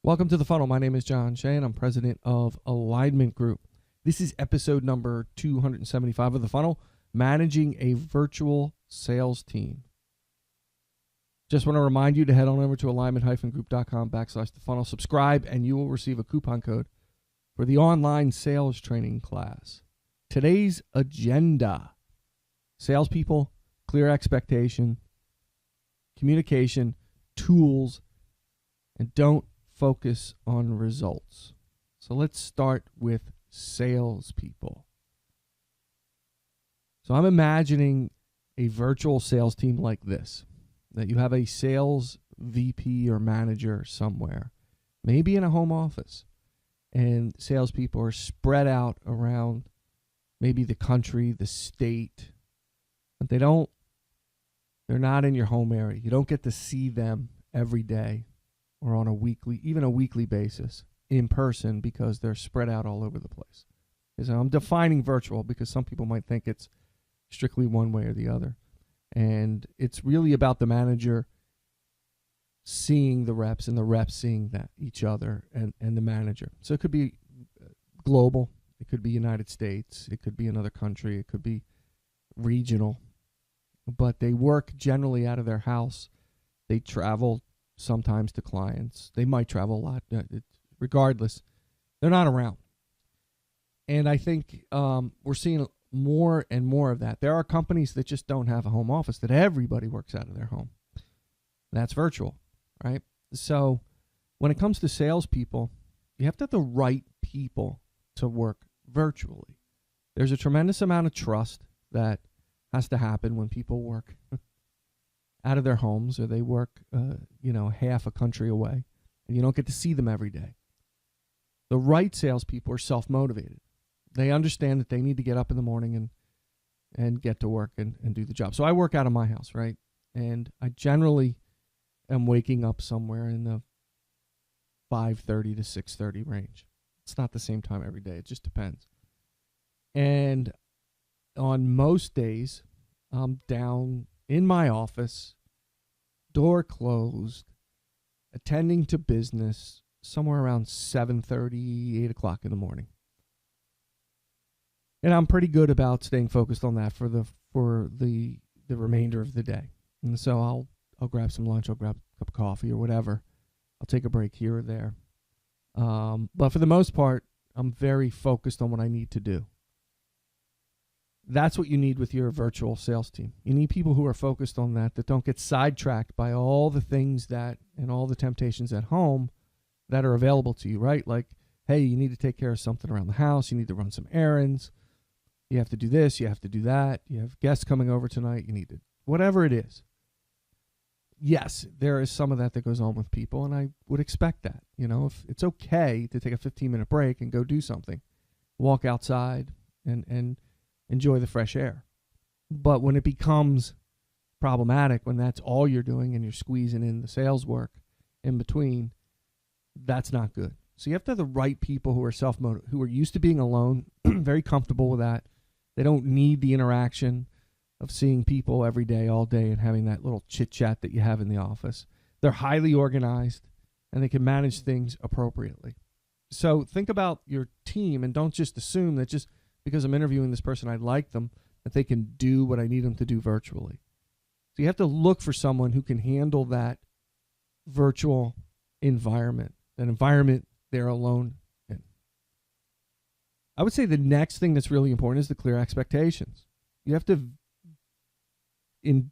Welcome to The Funnel. My name is John Shea, and I'm president of Alignment Group. This is episode number 275 of The Funnel, Managing a Virtual Sales Team. Just want to remind you to head on over to alignment-group.com/thefunnel. Subscribe, and you will receive a coupon code for the online sales training class. Today's agenda: salespeople, clear expectation, communication, tools, and don't focus on results. So let's start with salespeople. So I'm imagining a virtual sales team like this, that you have a sales VP or manager somewhere, maybe in a home office, and salespeople are spread out around maybe the country, the state, but they're not in your home area. You don't get to see them every day or on a weekly basis in person because they're spread out all over the place. So I'm defining virtual because some people might think it's strictly one way or the other. And it's really about the manager seeing the reps and the reps seeing each other and the manager. So it could be global. It could be United States. It could be another country. It could be regional. But they work generally out of their house. They travel sometimes to clients. They might travel a lot. Regardless, they're not around. And I think we're seeing more and more of that. There are companies that just don't have a home office, that everybody works out of their home. That's virtual, right? So when it comes to salespeople, you have to have the right people to work virtually. There's a tremendous amount of trust that has to happen when people work out of their homes, or they work, half a country away, and you don't get to see them every day. The right salespeople are self-motivated. They understand that they need to get up in the morning and get to work and do the job. So I work out of my house, right? And I generally am waking up somewhere in the 5:30 to 6:30 range. It's not the same time every day. It just depends. And on most days, I'm down in my office, door closed, attending to business somewhere around 7:30, 8 o'clock in the morning. And I'm pretty good about staying focused on that for the remainder of the day. And so I'll grab some lunch, I'll grab a cup of coffee or whatever. I'll take a break here or there. But for the most part, I'm very focused on what I need to do. That's what you need with your virtual sales team. You need people who are focused on that don't get sidetracked by all the things and all the temptations at home that are available to you, right? Like, hey, you need to take care of something around the house. You need to run some errands. You have to do this. You have to do that. You have guests coming over tonight. You need to, whatever it is. Yes, there is some of that goes on with people, and I would expect that. If it's okay to take a 15-minute break and go do something, walk outside and enjoy the fresh air. But when it becomes problematic, when that's all you're doing and you're squeezing in the sales work in between, that's not good. So you have to have the right people who are self-motivated, who are used to being alone, very comfortable with that. They don't need the interaction of seeing people every day, all day, and having that little chit-chat that you have in the office. They're highly organized, and they can manage things appropriately. So think about your team, and don't just assume that just because I'm interviewing this person, I like them, that they can do what I need them to do virtually. So you have to look for someone who can handle that virtual environment, that environment they're alone in. I would say the next thing that's really important is the clear expectations. You have to, in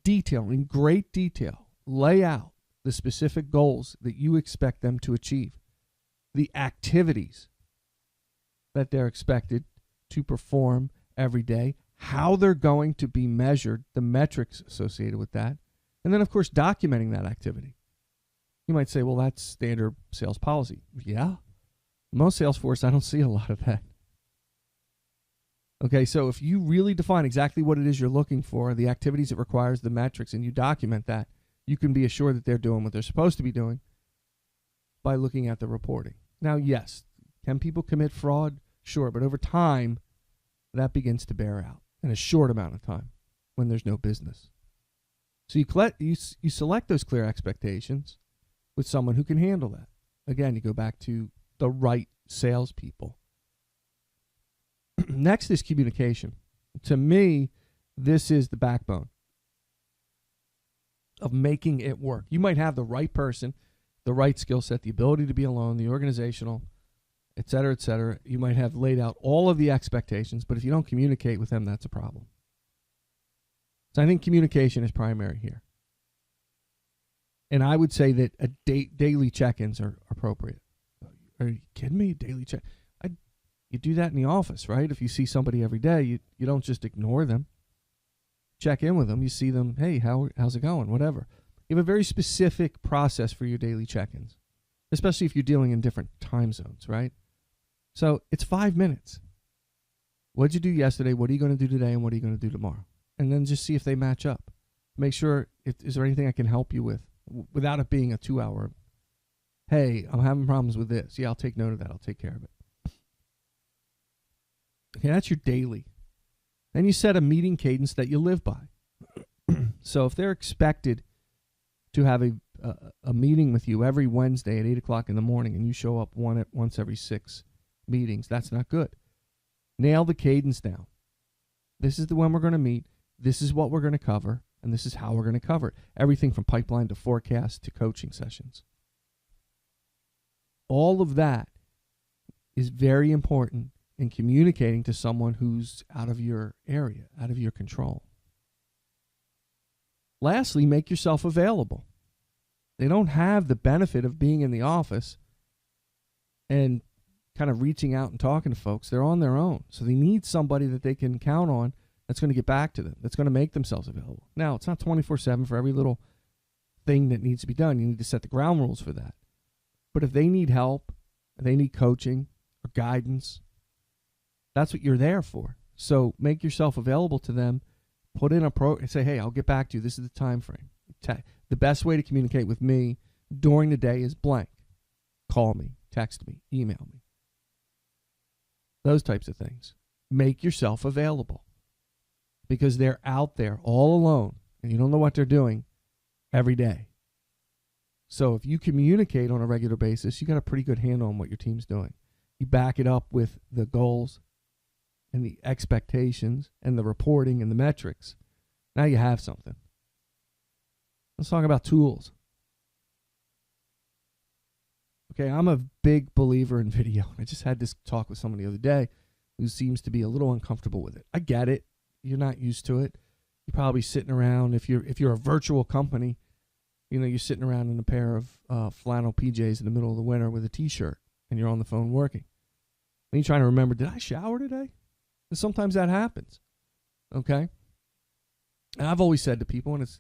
great detail, lay out the specific goals that you expect them to achieve, the activities that they're expected to perform every day, how they're going to be measured, the metrics associated with that, and then, of course, documenting that activity. You might say, well, that's standard sales policy. Yeah. Most Salesforce, I don't see a lot of that. Okay, so if you really define exactly what it is you're looking for, the activities it requires, the metrics, and you document that, you can be assured that they're doing what they're supposed to be doing by looking at the reporting. Now, yes, can people commit fraud? Sure, but over time, that begins to bear out in a short amount of time when there's no business. So you select those clear expectations with someone who can handle that. again, you go back to the right salespeople. Next is communication. To me, this is the backbone of making it work. You might have the right person, the right skill set, the ability to be alone, the organizational, et cetera, et cetera. You might have laid out all of the expectations, but if you don't communicate with them, that's a problem. So I think communication is primary here. And I would say that daily check-ins are appropriate. Are you kidding me? Daily check. You do that in the office, right? If you see somebody every day, you don't just ignore them. Check in with them. You see them, hey, how's it going? Whatever. You have a very specific process for your daily check-ins, especially if you're dealing in different time zones, right? So it's 5 minutes. What'd you do yesterday? What are you going to do today? And what are you going to do tomorrow? And then just see if they match up. Make sure, is there anything I can help you with without it being a 2-hour, hey, I'm having problems with this. Yeah, I'll take note of that. I'll take care of it. Okay, that's your daily. Then you set a meeting cadence that you live by. So if they're expected to have a meeting with you every Wednesday at 8 o'clock in the morning and you show up once every 6 meetings, that's not good. Nail the cadence down. This is the when we're going to meet. This is what we're going to cover. And this is how we're going to cover it. Everything from pipeline to forecast to coaching sessions. All of that is very important in communicating to someone who's out of your area, out of your control. Lastly, make yourself available. They don't have the benefit of being in the office and kind of reaching out and talking to folks. They're on their own. So they need somebody that they can count on that's going to get back to them, that's going to make themselves available. Now, it's not 24/7 for every little thing that needs to be done. You need to set the ground rules for that. But if they need help, they need coaching or guidance, that's what you're there for. So make yourself available to them. Put in and say, hey, I'll get back to you. This is the time frame. The best way to communicate with me during the day is blank. Call me, text me, email me. Those types of things. Make yourself available because they're out there all alone and you don't know what they're doing every day. So if you communicate on a regular basis, you got a pretty good handle on what your team's doing. You back it up with the goals and the expectations and the reporting and the metrics. Now you have something. Let's talk about tools. Okay, I'm a big believer in video. I just had this talk with someone the other day who seems to be a little uncomfortable with it. I get it. You're not used to it. You're probably sitting around, if you're a virtual company, you're sitting around in a pair of flannel PJs in the middle of the winter with a T-shirt and you're on the phone working. And you're trying to remember, did I shower today? And sometimes that happens, okay? And I've always said to people, and it's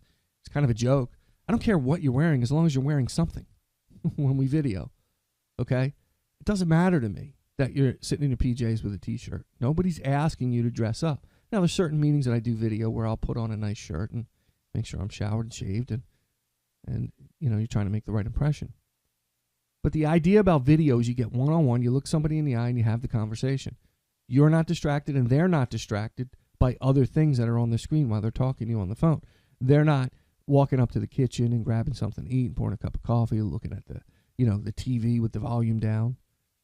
kind of a joke, I don't care what you're wearing as long as you're wearing something when we video, okay? It doesn't matter to me that you're sitting in your PJs with a T-shirt. Nobody's asking you to dress up. Now, there's certain meetings that I do video where I'll put on a nice shirt and make sure I'm showered and shaved and you're trying to make the right impression. But the idea about video is you get one-on-one, you look somebody in the eye and you have the conversation. You're not distracted and they're not distracted by other things that are on the screen while they're talking to you on the phone. They're not walking up to the kitchen and grabbing something to eat and pouring a cup of coffee, looking at the TV with the volume down,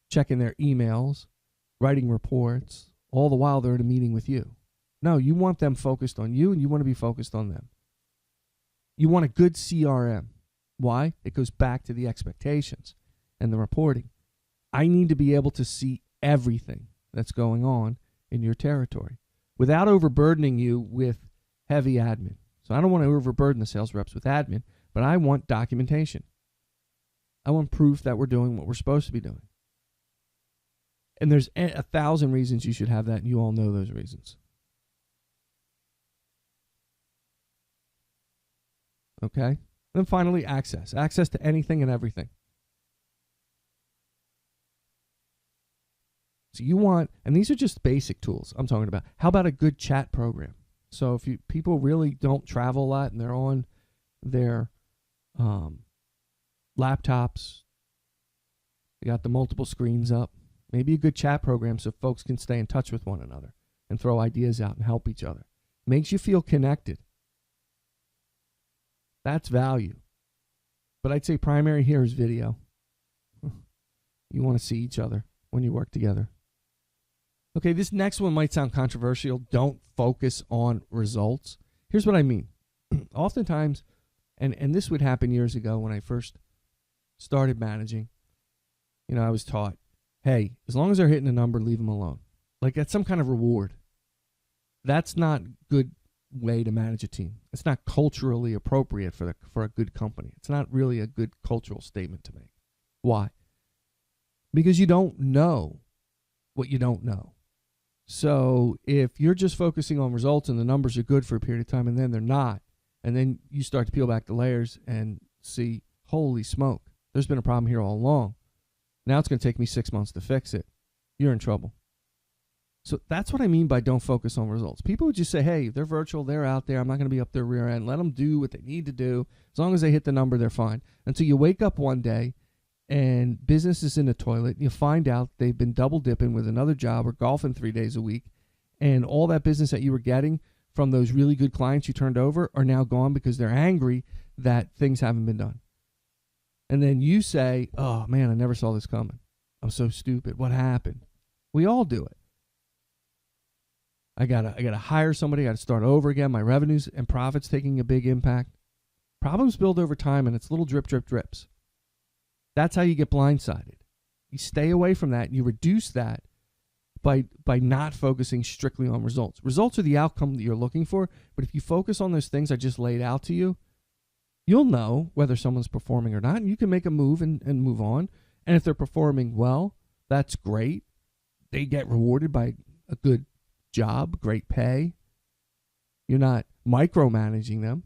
checking their emails, writing reports, all the while they're at a meeting with you. No, you want them focused on you and you want to be focused on them. You want a good CRM. Why? It goes back to the expectations and the reporting. I need to be able to see everything that's going on in your territory without overburdening you with heavy admin. So I don't want to overburden the sales reps with admin, but I want documentation. I want proof that we're doing what we're supposed to be doing. And there's 1,000 reasons you should have that, and you all know those reasons. Okay? And then finally, access. Access to anything and everything. So you want, and these are just basic tools I'm talking about. How about a good chat program? So if people really don't travel a lot and they're on their laptops, they got the multiple screens up, maybe a good chat program so folks can stay in touch with one another and throw ideas out and help each other. Makes you feel connected. That's value. But I'd say primary here is video. You want to see each other when you work together. Okay, this next one might sound controversial. Don't focus on results. Here's what I mean. Oftentimes, and this would happen years ago when I first started managing, I was taught, hey, as long as they're hitting a number, leave them alone. Like that's some kind of reward. That's not a good way to manage a team. It's not culturally appropriate for a good company. It's not really a good cultural statement to make. Why? Because you don't know what you don't know. So if you're just focusing on results and the numbers are good for a period of time and then they're not, and then you start to peel back the layers and see, holy smoke, there's been a problem here all along. Now it's going to take me 6 months to fix it. You're in trouble. So that's what I mean by don't focus on results. People would just say, hey, they're virtual, they're out there, I'm not going to be up their rear end. Let them do what they need to do. As long as they hit the number, they're fine. Until you wake up one day and business is in the toilet, and you find out they've been double dipping with another job or golfing 3 days a week, and all that business that you were getting from those really good clients you turned over are now gone because they're angry that things haven't been done. And then you say, oh man, I never saw this coming. I'm so stupid. What happened? We all do it. I gotta hire somebody. I gotta start over again. My revenues and profits taking a big impact. Problems build over time, and it's little drip, drip, drips. That's how you get blindsided. You stay away from that, and you reduce that by not focusing strictly on results. Results are the outcome that you're looking for, but if you focus on those things I just laid out to you, you'll know whether someone's performing or not, and you can make a move and move on. And if they're performing well, that's great. They get rewarded by a good job, great pay. You're not micromanaging them.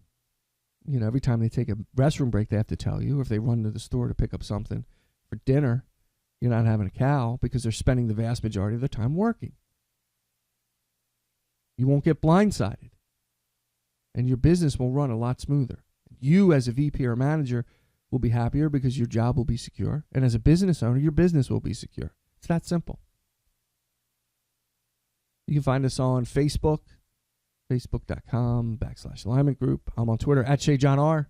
Every time they take a restroom break, they have to tell you. If they run to the store to pick up something for dinner, you're not having a cow because they're spending the vast majority of their time working. You won't get blindsided, and your business will run a lot smoother. You as a VP or manager will be happier because your job will be secure, and as a business owner, your business will be secure. It's that simple. You can find us on Facebook, facebook.com/alignment group. I'm on Twitter @ShayJohnR.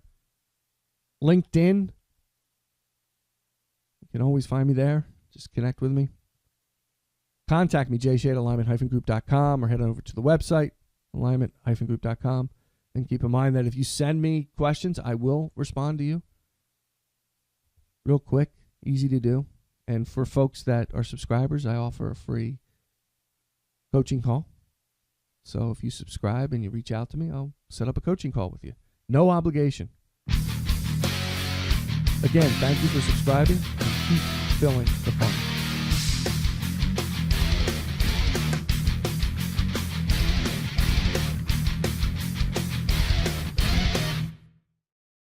LinkedIn. You can always find me there. Just connect with me. Contact me, jshay@alignment-group.com, or head over to the website, alignment-group.com. And keep in mind that if you send me questions, I will respond to you. Real quick, easy to do. And for folks that are subscribers, I offer a free coaching call. So if you subscribe and you reach out to me, I'll set up a coaching call with you. No obligation. Again, thank you for subscribing, and keep filling the funnel.